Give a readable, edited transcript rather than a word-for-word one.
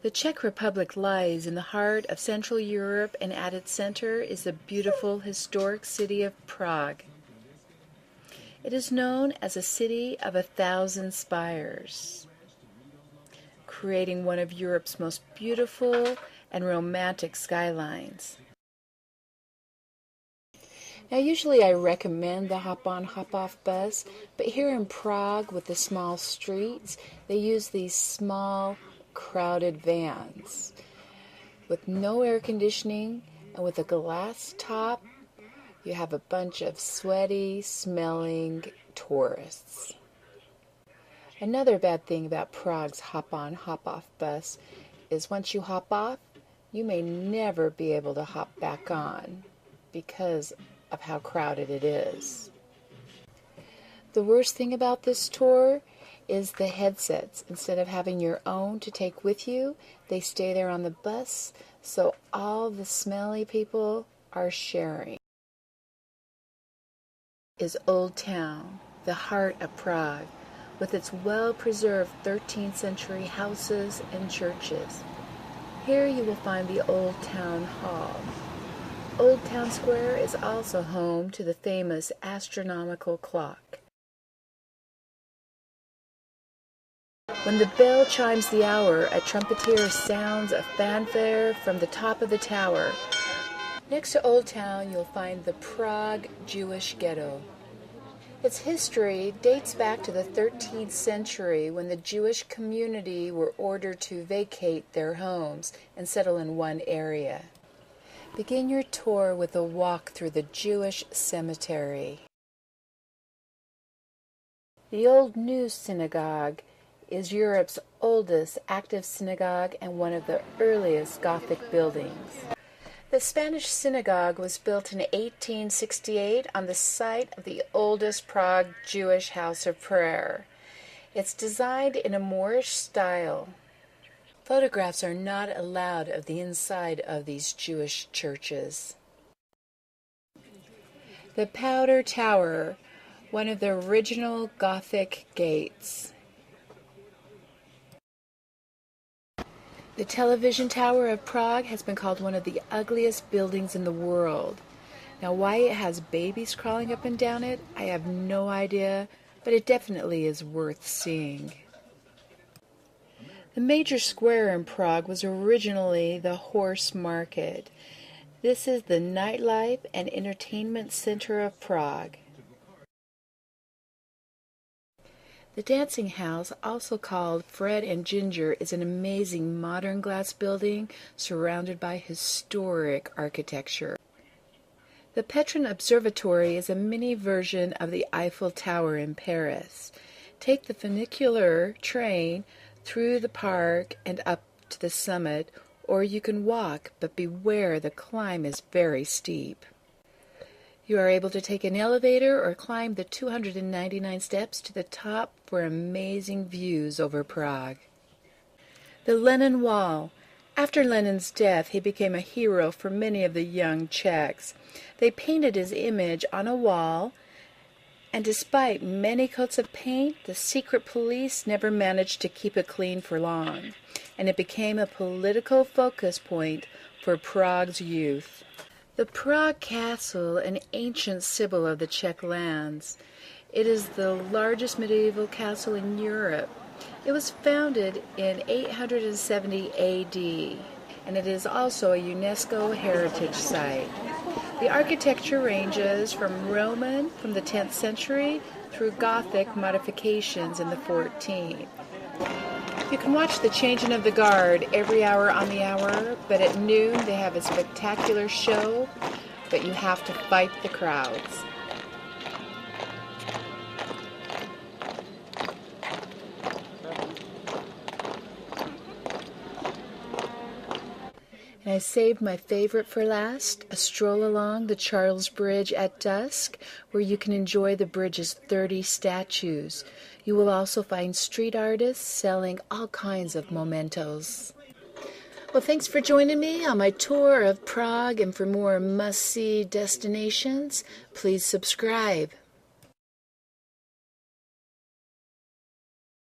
The Czech Republic lies in the heart of Central Europe, and at its center is the beautiful historic city of Prague. It is known as a city of 1,000 spires, creating one of Europe's most beautiful and romantic skylines. Now, usually I recommend the hop-on, hop-off bus, but here in Prague, with the small streets, they use these small, crowded vans with no air conditioning and with a glass top. You have a bunch of sweaty, smelling tourists. Another bad thing about Prague's hop-on, hop-off bus is once you hop off, you may never be able to hop back on because of how crowded it is. The worst thing about this tour is the headsets. Instead of having your own to take with you, they stay there on the bus, so all the smelly people are sharing. Is Old Town, the heart of Prague, with its well-preserved 13th century houses and churches. Here you will find the Old Town Hall. Old Town Square is also home to the famous astronomical clock. When the bell chimes the hour, a trumpeter sounds a fanfare from the top of the tower. Next to Old Town, you'll find the Prague Jewish Ghetto. Its history dates back to the 13th century when the Jewish community were ordered to vacate their homes and settle in one area. Begin your tour with a walk through the Jewish cemetery. The Old New Synagogue is Europe's oldest active synagogue and one of the earliest Gothic buildings. The Spanish synagogue was built in 1868 on the site of the oldest Prague Jewish house of prayer. It's designed in a Moorish style. Photographs are not allowed of the inside of these Jewish churches. The Powder Tower, one of the original Gothic gates. The television tower of Prague has been called one of the ugliest buildings in the world. Now, why it has babies crawling up and down it, I have no idea, but it definitely is worth seeing. The major square in Prague was originally the Horse Market. This is the nightlife and entertainment center of Prague. The Dancing House, also called Fred and Ginger, is an amazing modern glass building surrounded by historic architecture. The Petrin Observatory is a mini version of the Eiffel Tower in Paris. Take the funicular train through the park and up to the summit, or you can walk, but beware, the climb is very steep. You are able to take an elevator or climb the 299 steps to the top for amazing views over Prague. The Lenin Wall. After Lenin's death, he became a hero for many of the young Czechs. They painted his image on a wall, and despite many coats of paint, the secret police never managed to keep it clean for long, and it became a political focus point for Prague's youth. The Prague Castle, an ancient symbol of the Czech lands. It is the largest medieval castle in Europe. It was founded in 870 AD, and it is also a UNESCO heritage site. The architecture ranges from Roman from the 10th century through Gothic modifications in the 14th. You can watch the changing of the guard every hour on the hour, but at noon they have a spectacular show, but you have to fight the crowds. And I saved my favorite for last, a stroll along the Charles Bridge at dusk, where you can enjoy the bridge's 30 statues. You will also find street artists selling all kinds of mementos. Well, thanks for joining me on my tour of Prague, and for more must-see destinations, please subscribe.